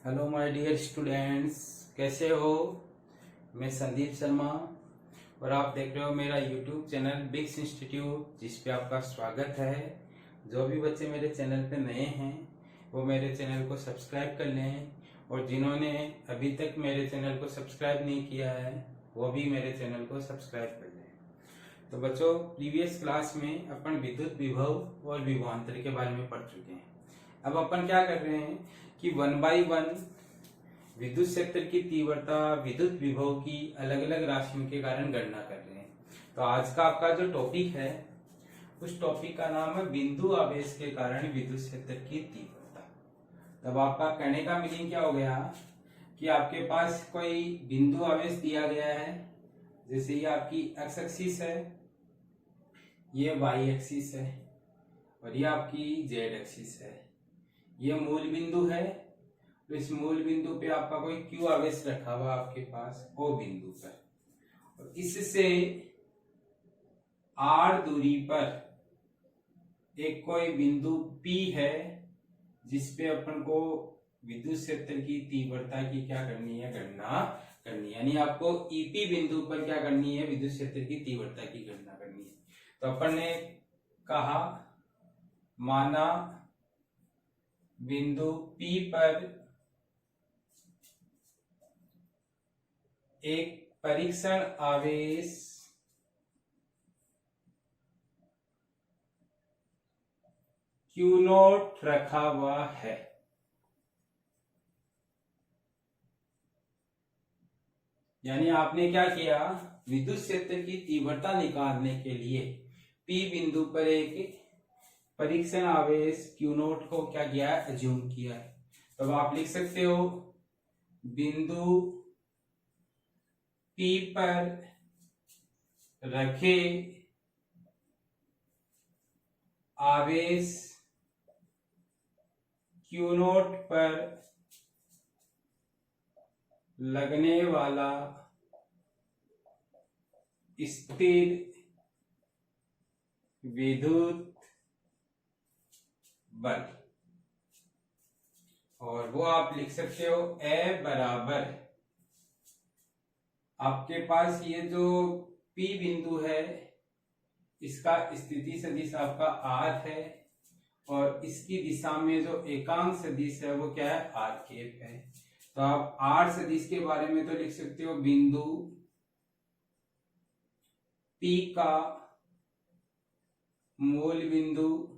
Hello my dear students, कैसे हो। मैं संदीप शर्मा और आप देख रहे हो मेरा यूट्यूब चैनल बिग्स इंस्टीट्यूट, जिस पे आपका स्वागत है। जो भी बच्चे मेरे चैनल पे नए हैं वो मेरे चैनल को सब्सक्राइब कर लें, और जिन्होंने अभी तक मेरे चैनल को सब्सक्राइब नहीं किया है वो भी मेरे चैनल को सब्सक्राइब कर लें। तो बच्चों, प्रीवियस क्लास में अपन विद्युत विभव और विभवांतर के बारे में पढ़ चुके हैं। अब अपन क्या कर रहे हैं कि 1/1 विद्युत क्षेत्र की तीव्रता, विद्युत विभव की अलग अलग राशियों के कारण गणना कर रहे हैं। तो आज का आपका जो टॉपिक है उस टॉपिक का नाम है बिंदु आवेश के कारण विद्युत क्षेत्र की तीव्रता। तब आपका कहने का मीनिंग क्या हो गया कि आपके पास कोई बिंदु आवेश दिया गया है, जैसे ये आपकी एक्स एक्सिस है, ये वाई एक्सिस है और ये आपकी जेड एक्सिस है। ये मूल बिंदु है, तो इस मूल बिंदु पे आपका कोई क्यू आवेश रखा हुआ आपके पास ओ बिंदु पर, और इससे आर दूरी पर एक कोई बिंदु P है जिसपे अपन को विद्युत क्षेत्र की तीव्रता की क्या करनी है, गणना करनी है। यानी आपको ईपी बिंदु पर क्या करनी है, विद्युत क्षेत्र की तीव्रता की गणना करनी है। तो अपन ने कहा, माना बिंदु P पर एक परीक्षण आवेश Q0 रखा हुआ है। यानी आपने क्या किया, विद्युत क्षेत्र की तीव्रता निकालने के लिए P बिंदु पर एक परीक्षण आवेश Q0 को क्या किया है, अज्यूम किया है। तब आप लिख सकते हो बिंदु P पर रखे आवेश Q0 पर लगने वाला स्थिर विद्युत बल, और वो आप लिख सकते हो ए बराबर, आपके पास ये जो P बिंदु है इसका स्थिति सदिश आपका R है, और इसकी दिशा में जो एकांक सदिश है वो क्या है, R कैप है। तो आप R सदिश के बारे में तो लिख सकते हो बिंदु P का मूल बिंदु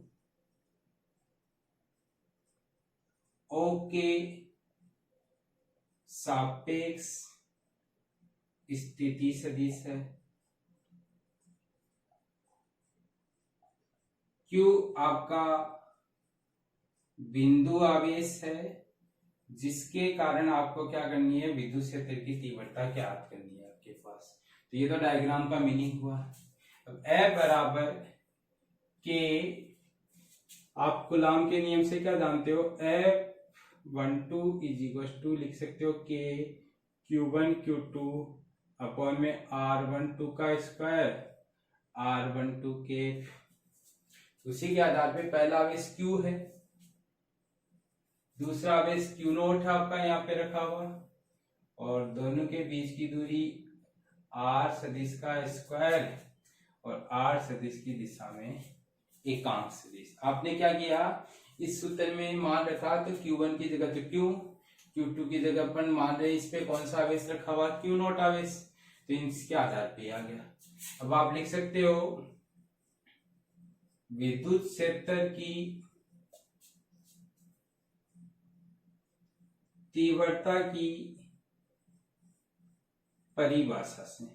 O के सापेक्ष स्थिति सदिश है। Q आपका बिंदु आवेश है जिसके कारण आपको क्या करनी है, विद्युत क्षेत्र की तीव्रता ज्ञात करनी है आपके पास। तो ये तो डायग्राम का मीनिंग हुआ। अब ए बराबर के, आप कूलॉम के नियम से क्या जानते हो, F12 इज इक्वल टू लिख सकते हो के Q1 Q2 अपॉन में R12 का स्क्वायर R12 के। उसी के आधार पे पहला आवेश Q है, दूसरा आवेश Q0 है आपका यहाँ पे रखा हुआ, और दोनों के बीच की दूरी R सदिश का स्क्वायर और R सदिश की दिशा में एकांक सदिश। आपने क्या किया, इस सूत्र में मान रखा, तो Q1 की जगह तो Q, Q2 की जगह अपन मान रहे इस पे कौन सा आवेश रखा हुआ, Q0 आवेश, तो इसके आधार पे आ गया। अब आप लिख सकते हो विद्युत क्षेत्र की तीव्रता की परिभाषा से,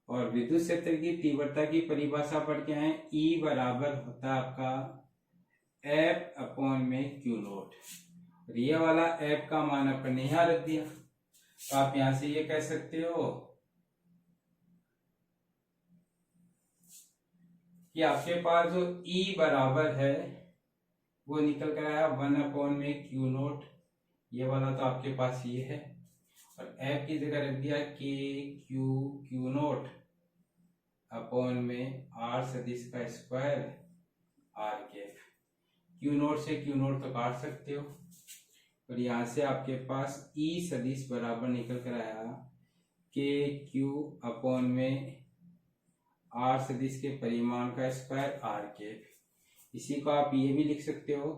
और विद्युत क्षेत्र की तीव्रता की परिभाषा पर क्या है, E बराबर होता है आपका F अपॉन में Q0, और ये वाला F का मान अपन ने यहां रख दिया। तो आप यहां से ये कह सकते हो कि आपके पास जो E बराबर है वो निकल कर आया 1 अपॉन में Q0, ये वाला तो आपके पास ये है, और F की जगह रख दिया के Q0 अपॉन में R सदिश का square R cap. Q note से क्यू नोट तो काट सकते हो, और यहाँ से आपके पास ई सदिश बराबर निकल कर आया के क्यू अपॉन में आर सदिश के परिमाण का स्क्वायर आर कैप। इसी को आप ये भी लिख सकते हो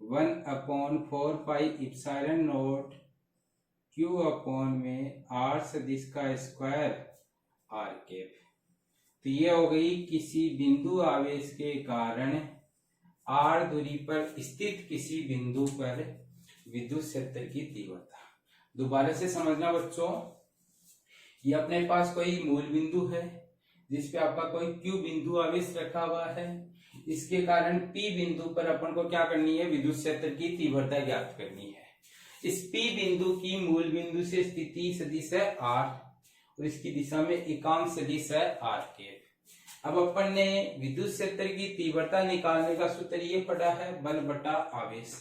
1/4 pi epsilon not Q upon में आर सदिश का स्क्वायर आर कैप। तो ये हो गई किसी बिंदु आवेश के कारण आर दूरी पर स्थित किसी बिंदु पर विद्युत क्षेत्र की तीव्रता। दोबारा से समझना बच्चों, ये अपने पास कोई मूल बिंदु है जिसपे आपका कोई क्यू बिंदु आवेश रखा हुआ है। इसके कारण पी बिंदु पर अपन को क्या करनी है, विद्युत क्षेत्र की तीव्रता ज्ञात करनी है। इस पी बिंदु की मूल बिंदु से स्थिति सदिश है आर और इसकी दिशा में एकांक सदिश है आर कैप। अब अपन ने विद्युत क्षेत्र की तीव्रता निकालने का सूत्र ये पढ़ा है बल बटा आवेश।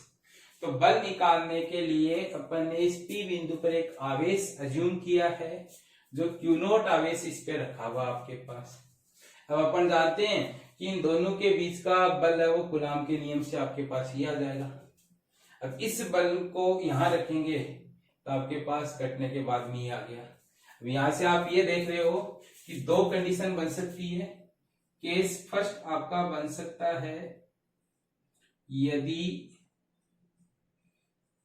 तो बल निकालने के लिए अपन ने इस पी बिंदु पर एक आवेश अज्यूम किया है जो क्यू नोट आवेश इस पे रखा हुआ आपके पास। अब अपन जानते हैं कि इन दोनों के बीच का बल है वो कूलाम के नियम से आपके पास ही आ जाएगा। अब इस बल को यहाँ रखेंगे तो आपके पास कटने के बाद में ही आ गया। अब यहाँ से आप ये देख रहे हो कि दो कंडीशन बन सकती है। केस फर्स्ट आपका बन सकता है यदि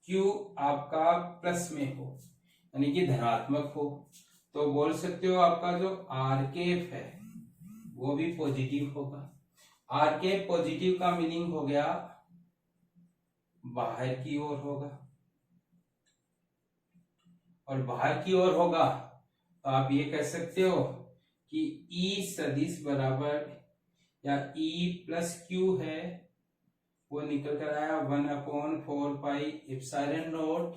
Q आपका प्लस में हो यानी कि धनात्मक हो, तो बोल सकते हो आपका जो आर कैप है वो भी पॉजिटिव होगा। आर कैप पॉजिटिव का मीनिंग हो गया बाहर की ओर होगा, और बाहर की ओर होगा तो आप ये कह सकते हो कि ई सदिश बराबर या ई प्लस क्यू है वो निकल कर आया 1/4 pi epsilon not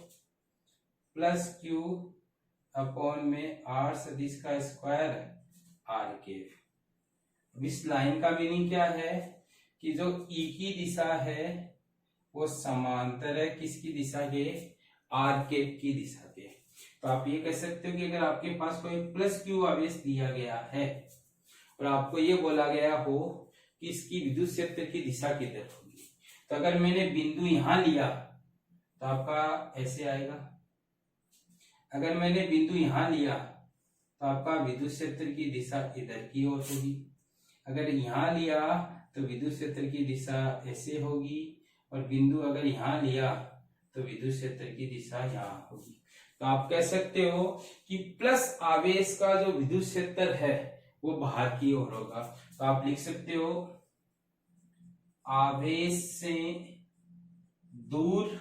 plus Q upon में आर सदिश का स्क्वायर आर कैप। इस लाइन का मीनिंग क्या है कि जो ई की दिशा है वो समांतर है किसकी दिशा के, आर कैप की दिशा के। तो आप ये कह सकते हो कि अगर आपके पास कोई प्लस क्यू आवेश दिया गया है और आपको ये बोला गया हो कि इसकी विद्युत क्षेत्र की दिशा किधर होगी, तो अगर मैंने बिंदु यहां लिया तो आपका ऐसे आएगा। अगर मैंने बिंदु यहां लिया तो आपका विद्युत क्षेत्र की दिशा इधर की ओर होगी। अगर यहां लिया तो विद्युत क्षेत्र की दिशा ऐसे होगी, और बिंदु अगर यहां लिया तो विद्युत क्षेत्र की दिशा यहाँ होगी। तो आप कह सकते हो कि प्लस आवेश का जो विद्युत क्षेत्र है वो बाहर की ओर होगा। तो आप लिख सकते हो आवेश से दूर,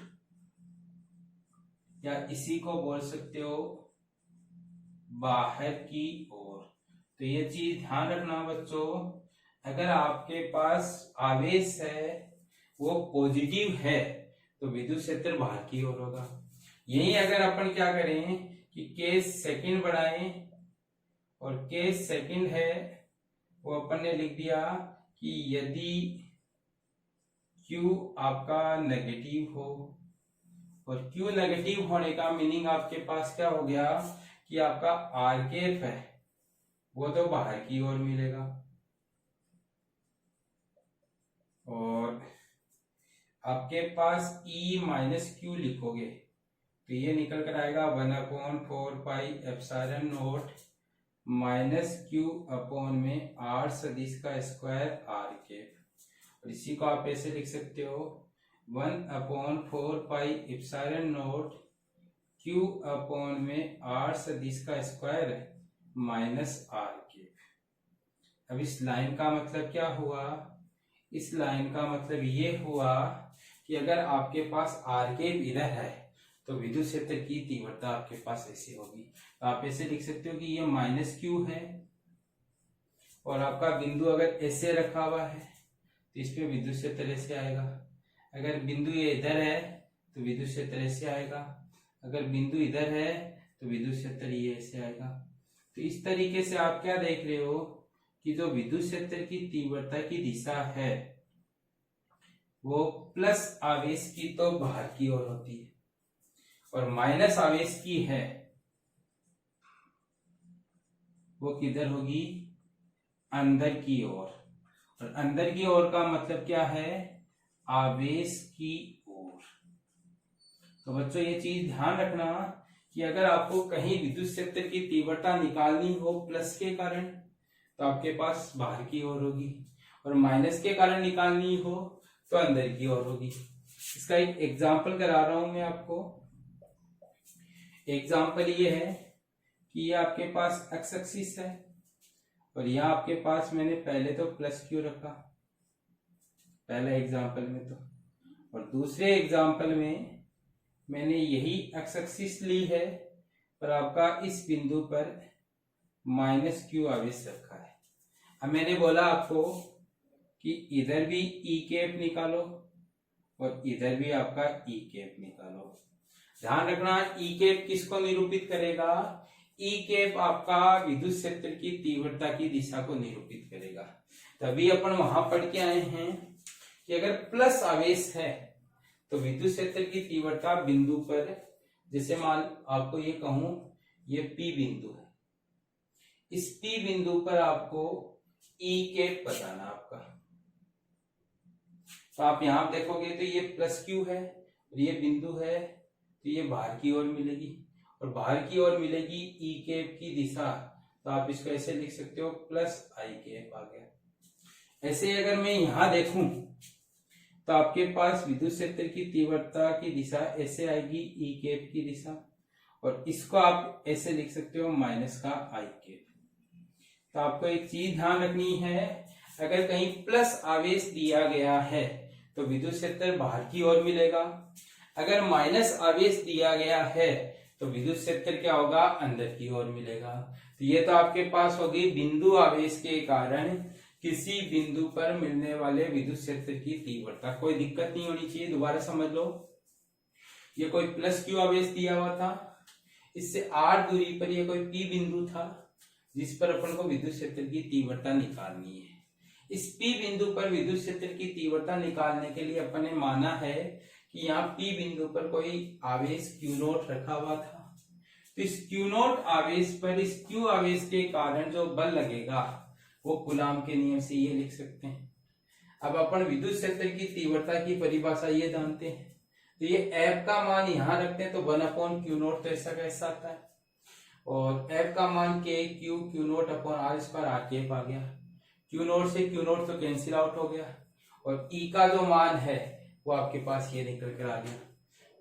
या इसी को बोल सकते हो बाहर की ओर। तो ये चीज ध्यान रखना बच्चों, अगर आपके पास आवेश है वो पॉजिटिव है तो विद्युत क्षेत्र बाहर की ओर होगा। यही अगर अपन क्या करें कि केस सेकंड बढ़ाएं, और केस सेकंड है वो अपन ने लिख दिया कि यदि Q आपका नेगेटिव हो, और Q नेगेटिव होने का मीनिंग आपके पास क्या हो गया कि आपका आर कैप है वो तो बाहर की ओर मिलेगा, और आपके पास E माइनस क्यू लिखोगे तो ये निकल कर आएगा 1/4 pi epsilon not minus Q upon में आर सदिश का स्क्वायर आर कैप। और इसी को आप ऐसे लिख सकते हो 1/4 pi epsilon not Q upon में आर सदिश का स्क्वायर माइनस आर कैप। अब इस लाइन का मतलब क्या हुआ, इस लाइन का मतलब ये हुआ कि अगर आपके पास आर कैप इधर है तो विद्युत क्षेत्र की तीव्रता आपके पास ऐसे होगी। तो आप ऐसे लिख सकते हो कि ये माइनस क्यू है, और आपका बिंदु अगर ऐसे रखा हुआ है तो इस पे विद्युत क्षेत्र ऐसे आएगा। अगर बिंदु ये इधर है तो विद्युत क्षेत्र ऐसे आएगा, अगर बिंदु इधर है तो विद्युत क्षेत्र ये ऐसे आएगा। तो इस तरीके से आप क्या देख रहे हो कि जो विद्युत क्षेत्र की तीव्रता की दिशा है वो प्लस आवेश की तो बाहर की ओर होती है, और माइनस आवेश की है वो किधर होगी, अंदर की ओर। और अंदर की ओर का मतलब क्या है, आवेश की ओर। तो बच्चों ये चीज ध्यान रखना कि अगर आपको कहीं विद्युत क्षेत्र की तीव्रता निकालनी हो प्लस के कारण तो आपके पास बाहर की ओर होगी, और माइनस के कारण निकालनी हो तो अंदर की ओर होगी। इसका एक एग्जाम्पल करा रहा हूं मैं आपको। एग्जाम्पल ये है कि ये आपके पास एक्स एक्सिस है और यहां आपके पास मैंने पहले तो प्लस क्यू रखा पहले एग्जाम्पल में, तो और दूसरे एग्जाम्पल में मैंने यही एक्स एक्सिस ली है पर आपका इस बिंदु पर माइनस क्यू आवेश रखा है। अब मैंने बोला आपको कि इधर भी ई कैप निकालो और इधर भी आपका ई कैप निकालो। ध्यान रखना ई कैप किसको निरूपित करेगा? ई कैप आपका विद्युत क्षेत्र की तीव्रता की दिशा को निरूपित करेगा। तभी अपन वहां पढ़ के आए हैं कि अगर प्लस आवेश है तो विद्युत क्षेत्र की तीव्रता बिंदु पर, जैसे मान आपको ये कहूं ये P बिंदु है, इस P बिंदु पर आपको ई कैप बताना आपका। तो आप यहां देखोगे तो ये प्लस क्यू है और ये बिंदु है, तो ये बाहर की ओर मिलेगी और बाहर की ओर मिलेगी ई कैप की दिशा। तो आप इसको ऐसे लिख सकते हो प्लस आई कैप आ गया। ऐसे अगर मैं यहां देखूं तो आपके पास विद्युत क्षेत्र की तीव्रता की दिशा ऐसे आएगी ई कैप की दिशा, और इसको आप ऐसे लिख सकते हो माइनस का आई कैप। तो आपको एक चीज ध्यान रखनी है, अगर कहीं प्लस आवेश दिया गया है तो विद्युत क्षेत्र बाहर की ओर मिलेगा, अगर माइनस आवेश दिया गया है तो विद्युत क्षेत्र क्या होगा? अंदर की ओर मिलेगा। तो ये तो आपके पास होगी बिंदु आवेश के कारण किसी बिंदु पर मिलने वाले विद्युत क्षेत्र की तीव्रता। कोई दिक्कत नहीं होनी चाहिए, दोबारा समझ लो। ये कोई प्लस क्यू आवेश दिया हुआ था, इससे r दूरी पर ये कोई P बिंदु था जिस पर अपन को विद्युत क्षेत्र की तीव्रता निकालनी है। इस P बिंदु पर विद्युत क्षेत्र की तीव्रता निकालने के लिए अपन ने माना है कि यहाँ P बिंदु पर कोई आवेश Q नोट रखा हुआ था। तो इस Q नोट आवेश पर इस Q आवेश के कारण जो बल लगेगा वो कूलाम के नियम से ये लिख सकते हैं। अब अपन विद्युत क्षेत्र की तीव्रता की परिभाषा ये जानते हैं, तो ये F का मान यहां रखते हैं तो 1/Q नोट तो ऐसा कैसा आता है, और F का मान Q नोट अपॉन R इस पर R कैप आ गया। Q नोट से Q नोट तो कैंसिल आउट हो गया, और E का जो मान है वो आपके पास ये निकल कर आ गया।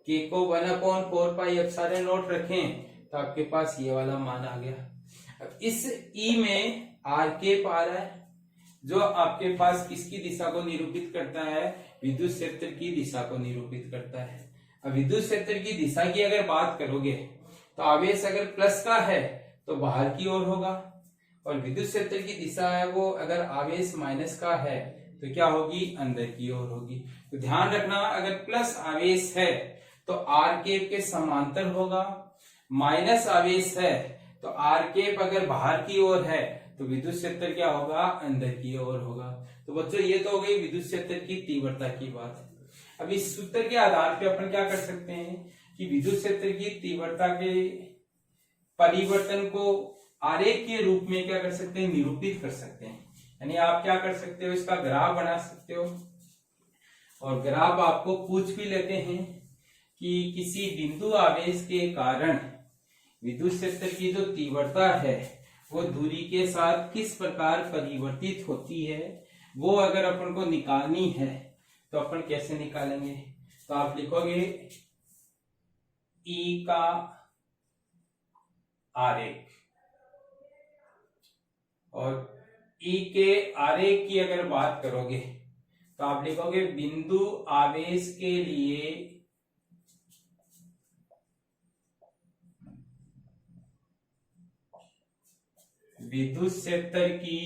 K को 1/4 पाई एप्सिलॉन नोट रखें तो आपके पास ये वाला मान आ गया। अब इस E में R कैप आ रहा है जो आपके पास किसकी दिशा को निरूपित करता है? विद्युत क्षेत्र की दिशा को निरूपित करता है। अब विद्युत क्षेत्र की दिशा की अगर बात करोगे तो आवेश अगर प्लस का है तो बाहर की ओर होगा, और विद्युत क्षेत्र की दिशा है वो अगर आवेश माइनस का है तो क्या होगी? अंदर की ओर होगी। तो ध्यान रखना अगर प्लस आवेश है तो आर कैप के समांतर होगा, माइनस आवेश है तो आर कैप अगर बाहर की ओर है तो विद्युत क्षेत्र क्या होगा? अंदर की ओर होगा। तो बच्चों ये तो हो गई विद्युत क्षेत्र की तीव्रता की बात। अब इस सूत्र के आधार पे अपन क्या कर सकते हैं कि विद्युत क्षेत्र की तीव्रता के परिवर्तन को आरेख के रूप में क्या कर सकते हैं? निरूपित कर सकते हैं। यानी आप क्या कर सकते हो? इसका ग्राफ बना सकते हो, और ग्राफ आपको पूछ भी लेते हैं कि किसी बिंदु आवेश के कारण विद्युत क्षेत्र की जो तीव्रता है वो दूरी के साथ किस प्रकार परिवर्तित होती है, वो अगर अपन को निकालनी है तो अपन कैसे निकालेंगे? तो आप लिखोगे E का आरेख, और E के आरेख की अगर बात करोगे तो आप लिखोगे बिंदु आवेश के लिए विद्युत क्षेत्र की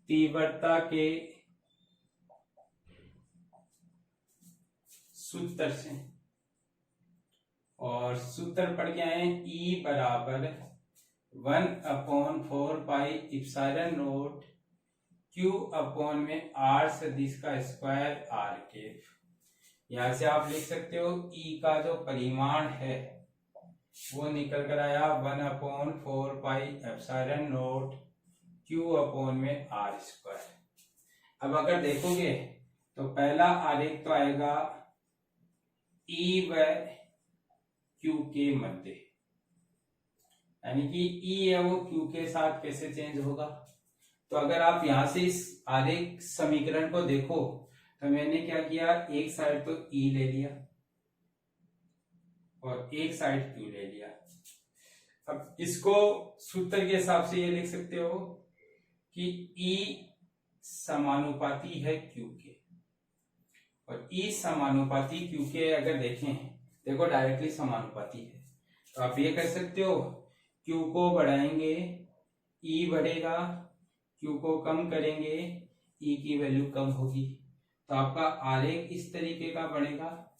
तीव्रता के सूत्र से, और सूत्र पढ़ के आए E बराबर 1/4 pi epsilon note Q upon में R सदिश का स्क्वायर R कैप। यहां से आप लिख सकते हो E का जो परिमाण है वो निकल कर आया 1/4 pi epsilon note Q upon में R स्क्वायर। अब अगर देखोगे तो पहला आरेख तो आएगा ई व क्यू के मध्य, यानी कि ई है वो क्यू के साथ कैसे चेंज होगा। तो अगर आप यहां से इस आरेख समीकरण को देखो तो मैंने क्या किया, एक साइड तो ई ले लिया और एक साइड क्यू ले लिया। अब इसको सूत्र के हिसाब से ये लिख सकते हो कि ई समानुपाती है क्यू के, और ई समानुपाती क्यू के अगर देखें, देखो डायरेक्टली समानुपाती है, तो आप ये कर सकते हो क्यू को बढ़ाएंगे ई बढ़ेगा, क्यू को कम करेंगे ई की वैल्यू कम होगी, तो आपका आरेख इस तरीके का बनेगा।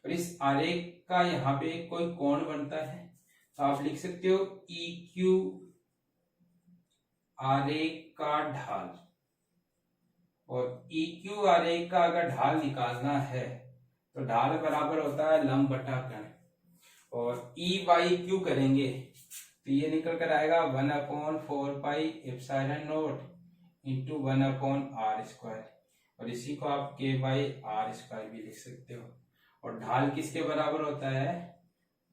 और इस आरेख का यहाँ पे कोई कोण बनता है, तो आप लिख सकते हो ई क्यू आरेख का ढाल, और ई क्यू आरेख का अगर ढाल निकालना है तो ढाल बराबर होता है लंब बटा कर्ण, और ई बाई क्यू करेंगे तो ये निकल कर आएगा 1/4πε0 इंटू 1/r², और इसी को आप k/r² भी लिख सकते हो। और ढाल किसके बराबर होता है,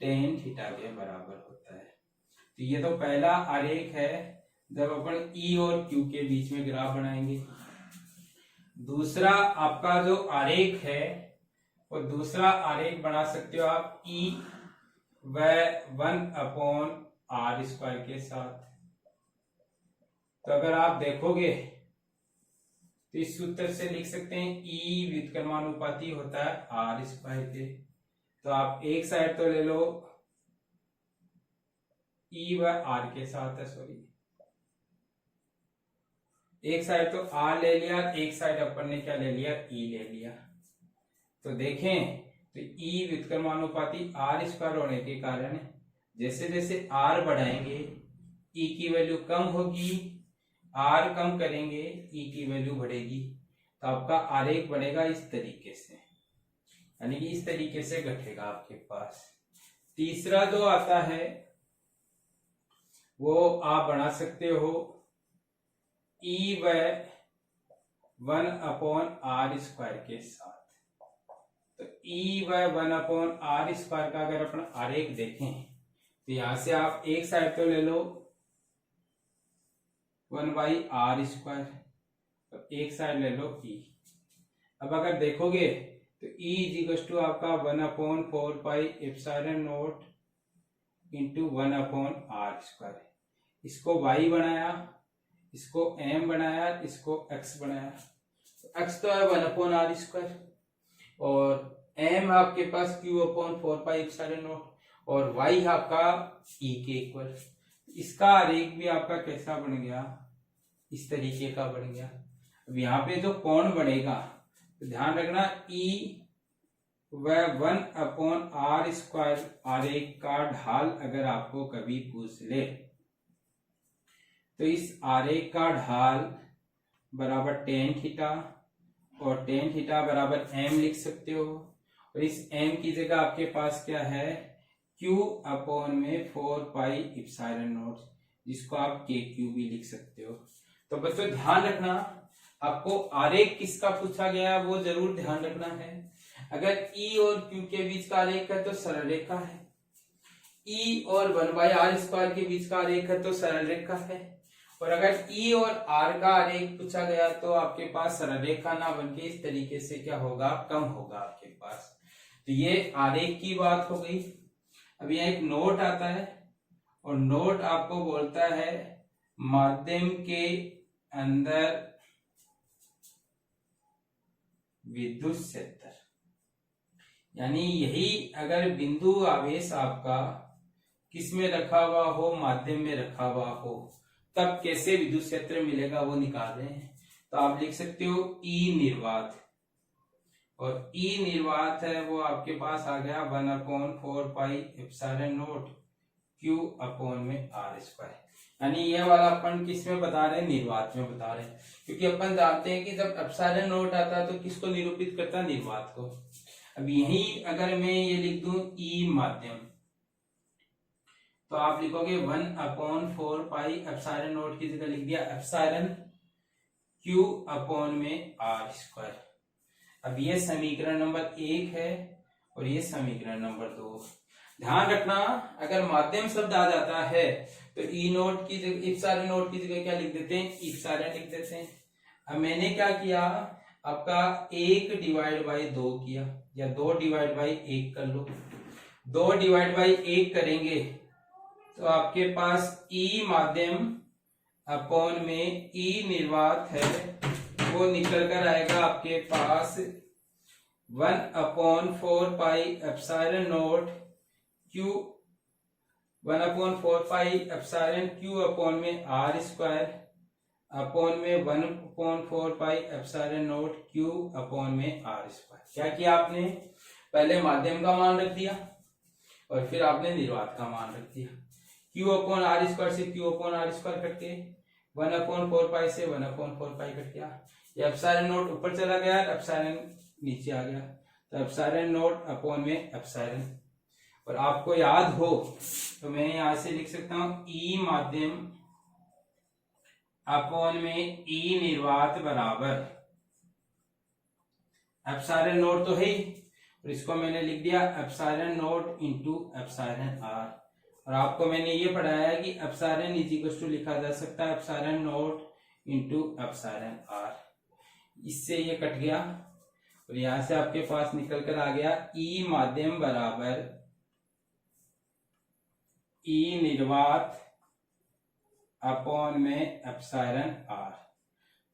tan थीटा के बराबर होता है। तो ये तो पहला आरेख है जब अपन ई और क्यू के बीच में ग्राफ बनाएंगे। दूसरा आपका जो आरेख है वो दूसरा आरेख बना सकते हो आप ई व 1/r² के साथ। तो अगर आप देखोगे तो इस सूत्र से लिख सकते हैं ई व्युत्क्रमानुपाती होता है r² के, तो आप एक साइड तो ले लो ई व आर के साथ है, सॉरी एक साइड तो r ले लिया, एक साइड अपन ने क्या ले लिया, e ले लिया। तो देखें तो e व्युत्क्रमानुपाती r² होने के कारण जैसे जैसे r बढ़ाएंगे e की वैल्यू कम होगी, r कम करेंगे e की वैल्यू बढ़ेगी, तो आपका आरेख बनेगा इस तरीके से, यानी कि इस तरीके से घटेगा आपके पास। तीसरा जो आता है वो आप बना सकते हो ई व 1/r² के साथ। तो ई व 1/r² का अगर अपन आरेख देखें तो यहां से आप एक साइड तो ले लो 1/r² और एक साइड ले लो ई। अब अगर देखोगे तो E = आपका 1/4πε0 इंटू 1/r²। इसको y बनाया, इसको m बनाया, इसको x बनाया। x तो है 1/r², और m आपके पास q/4πε0, और y आपका e के इक्वल। इसका आरेख भी आपका कैसा बन गया, इस तरीके का बन गया। अब यहाँ पे जो कोण बनेगा तो ध्यान रखना E व 1/r² आरेख का ढाल अगर आपको कभी पूछ ले तो इस आरेख का ढाल बराबर tan थीटा, और tan थीटा बराबर m लिख सकते हो, और इस m की जगह आपके पास क्या है q/4πε0, जिसको आप kq भी लिख सकते हो। तो बच्चों ध्यान रखना, आपको आरेख किसका पूछा गया वो जरूर ध्यान रखना है। अगर E और Q के बीच का आरेख है तो सरल रेखा है, E और 1/r² के बीच का आरेख है तो सरल रेखा है, और अगर E और R का आरेख पूछा गया तो आपके पास सरल रेखा ना बनके इस तरीके से क्या होगा, कम होगा आपके पास। तो ये आरेख की बात हो गई। अब यहाँ एक नोट आता है, और नोट आपको बोलता है माध्यम के अंदर विद्युत क्षेत्र, यानी यही अगर बिंदु आवेश आपका किस में रखा हुआ हो, माध्यम में रखा हुआ हो, तब कैसे विद्युत क्षेत्र मिलेगा वो निकाल रहे हैं। तो आप लिख सकते हो E निर्वात, और E निर्वात है वो आपके पास आ गया 1/4πε0 q/r², यानी ये वाला अपन किस में बता रहे हैं, निर्वात में बता रहे हैं, क्योंकि अपन जानते हैं कि जब ε0 आता है तो किसको निरूपित करता है, निर्वात को। अब यही अगर मैं ये लिख दूं E माध्यम, तो आप लिखोगे 1/4πε0 की जगह लिख दिया ε Q अपॉन में R स्क्वायर। अब ये समीकरण नंबर 1 है और ये समीकरण नंबर 2। ध्यान रखना, अगर माध्यम शब्द आ जाता है तो ई नोट की जगह इप्सिलॉन नोट की जगह क्या लिख देते हैं, इप्सिलॉन लिख देते हैं। अब मैंने क्या किया, आपका 1 डिवाइड बाई 2 किया, या 2 डिवाइड बाई 1 कर लो। 2 डिवाइड बाई 1 करेंगे तो आपके पास ई माध्यम अपॉन में ई निर्वात है, वो निकल कर आएगा आपके पास 1/4 pi epsilon note Q 1/4 pi epsilon Q upon में R स्क्वायर अपॉन में 1/4 pi epsilon note Q upon में R स्क्वायर। क्या किया आपने, पहले माध्यम का मान रख दिया और फिर आपने निर्वात का मान रख दिया। Q अपॉन R स्क्वायर से Q upon R square cut के 1/4 पाई से 1/4 पाई कट गया। ये एप्सिलॉन नोट ऊपर चला गया, एप्सिलॉन नीचे आ गया, तो एप्सिलॉन नोट अपॉन में एप्सिलॉन। और आपको याद हो तो मैं यहां से लिख सकता हूं ई माध्यम अपॉन में ई निर्वात बराबर एप्सिलॉन नोट तो है ही, और इसको मैंने लिख दिया epsilon naught into epsilon R. और आपको मैंने ये पढ़ाया है कि एप्सिलॉन इज इक्वल टू लिखा जा सकता है epsilon naught into epsilon R. इससे ये कट गया और यहां से आपके पास निकल कर आ गया ई माध्यम बराबर ई निर्वात अपॉन में एप्सिलॉन आर।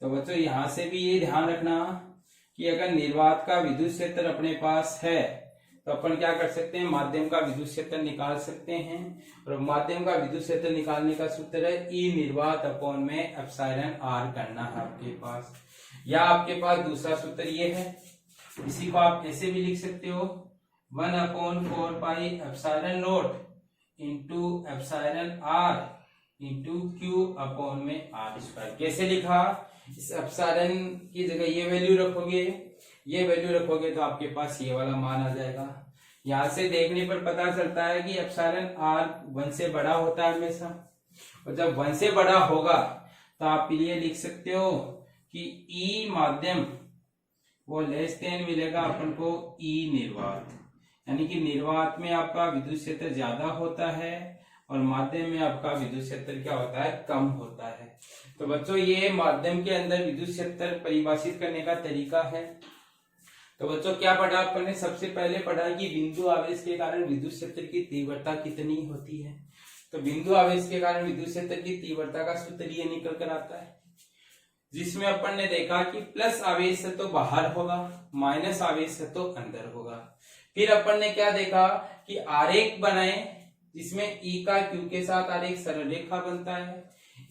तो बच्चों यहां से भी ये ध्यान रखना कि अगर निर्वात का विद्युत क्षेत्र अपने पास है तो अपन क्या कर सकते हैं, माध्यम का विद्युत क्षेत्र निकाल सकते हैं। और माध्यम का विद्युत क्षेत्र निकालने का सूत्र है ई निर्वात अपॉन में एप्सिलॉन आर करना है आपके पास। या आपके पास दूसरा सूत्र ये है, इसी को आप ऐसे भी लिख सकते हो 1/4 pi epsilon naught into epsilon R into Q upon में R स्क्वायर। कैसे लिखा, इस एप्सिलॉन की जगह ये वैल्यू रखोगे, ये वैल्यू रखोगे तो आपके पास ये वाला मान आ जाएगा। यहां से देखने पर पता चलता है कि एप्सिलॉन R 1 से बड़ा होता है हमेशा, और जब 1 से बड़ा होगा तो आप ये लिख सकते हो कि ई माध्यम वो लेस देन मिलेगा अपन को ई निर्वात, यानी कि निर्वात में आपका विद्युत क्षेत्र ज्यादा होता है और माध्यम में आपका विद्युत क्षेत्र क्या होता है, कम होता है। तो बच्चों ये माध्यम के अंदर विद्युत क्षेत्र परिभाषित करने का तरीका है। तो बच्चों क्या पढ़ा अपन ने, सबसे पहले पढ़ा कि बिंदु आवेश के कारण विद्युत क्षेत्र की तीव्रता कितनी होती है। तो बिंदु आवेश के कारण विद्युत क्षेत्र की तीव्रता का सूत्र ये निकल कर आता है, जिसमें अपन ने देखा कि प्लस आवेश है तो बाहर होगा, माइनस आवेश है तो अंदर होगा। फिर अपन ने क्या देखा कि आरेख बनाए जिसमें ई का क्यू के साथ आरेख सरल रेखा बनता है,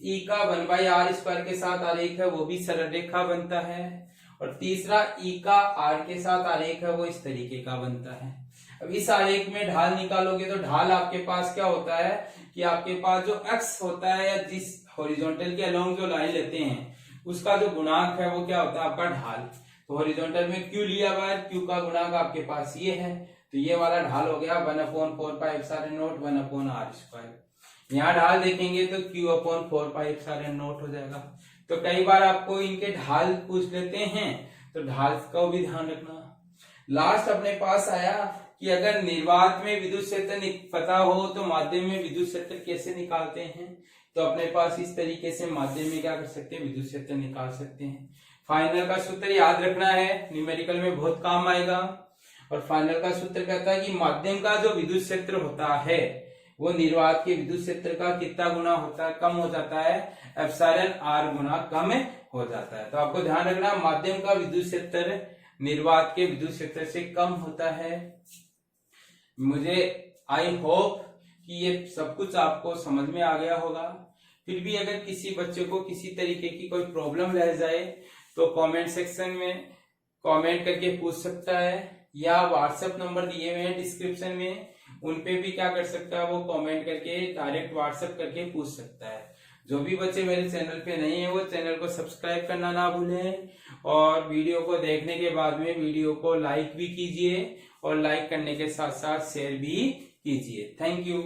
ई का 1/r स्क्वायर के साथ आरेख है वो भी सरल रेखा बनता है, और तीसरा ई का आर के साथ आरेख है वो इस तरीके का बनता है। अब इस आरेख में ढाल निकालोगे तो ढाल आपके पास क्या होता है कि आपके पास जो एक्स होता है या जिस हॉरिजॉन्टल के अलोंग जो लाइन लेते हैं उसका जो गुणांक है वो क्या होता है आपका ढाल। तो हॉरिजॉन्टल में क्यू लिया हुआ है, क्यू का गुणांक आपके पास ये है, तो ये वाला ढाल हो गया 1/4 pi epsilon note 1/r square. यहाँ ढाल देखेंगे तो Q/4 पाई एप्सिलॉन नोट हो जाएगा। तो कई बार आपको इनके ढाल पूछ लेते हैं, तो ढाल का भी ध्यान रखना। लास्ट अपने पास आया कि अगर निर्वात में विद्युत क्षेत्र पता हो तो माध्यम में विद्युत क्षेत्र कैसे निकालते हैं। तो अपने पास इस तरीके से माध्यम में क्या कर सकते हैं, विद्युत क्षेत्र निकाल सकते हैं। फाइनल का सूत्र याद रखना है, न्यूमेरिकल में बहुत काम आएगा। और फाइनल का सूत्र कहता है कि माध्यम का जो विद्युत क्षेत्र होता है वो निर्वात के विद्युत क्षेत्र का कितना गुना होता है, कम हो जाता है, एप्सिलॉन आर गुना कम हो जाता है। तो आपको ध्यान रखना माध्यम का विद्युत क्षेत्र निर्वात के विद्युत क्षेत्र से कम होता है। मुझे आई होप कि ये सब कुछ आपको समझ में आ गया होगा। फिर भी अगर किसी बच्चे को किसी तरीके की कोई प्रॉब्लम रह जाए तो कमेंट सेक्शन में कमेंट करके पूछ सकता है, या व्हाट्सएप नंबर दिए हुए हैं डिस्क्रिप्शन में, उन पे भी क्या कर सकता है वो कमेंट करके डायरेक्ट व्हाट्सएप करके पूछ सकता है। जो भी बच्चे मेरे चैनल पे नहीं है वो चैनल को सब्सक्राइब करना ना भूलें, और वीडियो को देखने के बाद में वीडियो को लाइक भी कीजिए, और लाइक करने के साथ साथ शेयर भी कीजिए। Thank you.